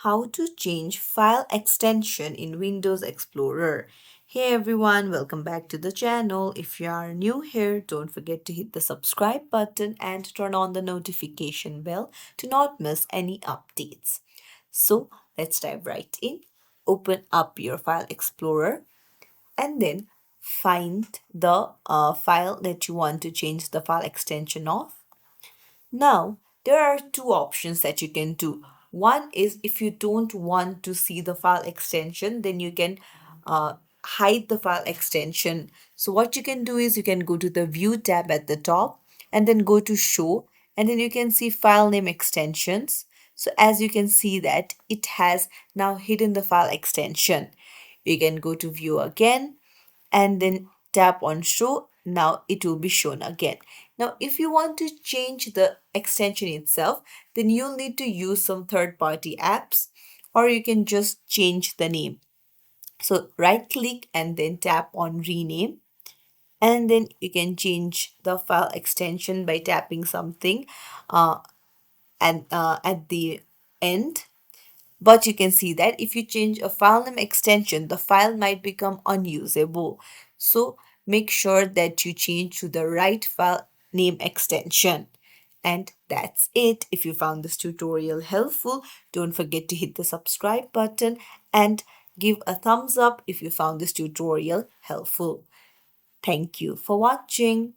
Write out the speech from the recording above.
how to change file extension in Windows Explorer. Hey everyone, welcome back to the channel. If you are new here, don't forget to hit the subscribe button and turn on the notification bell to not miss any updates. So let's dive right in. Open up your File Explorer and then find the file that you want to change the file extension of. Now, there are two options that you can do. One is if you don't want to see the file extension, then you can hide the file extension. So, what you can do is you can go to the View tab at the top and then go to Show, and then you can see File Name Extensions. So, as you can see that it has now hidden the file extension. You can go to View again and then tap on show. Now it will be shown again. Now if you want to change the extension itself, then you'll need to use some third-party apps, or you can just change the name. So right click and then tap on rename, and then you can change the file extension by tapping something uh, and at the end. But you can see that if you change a file name extension, the file might become unusable. So make sure that you change to the right file name extension. And that's it. If you found this tutorial helpful, don't forget to hit the subscribe button and give a thumbs up if you found this tutorial helpful. Thank you for watching.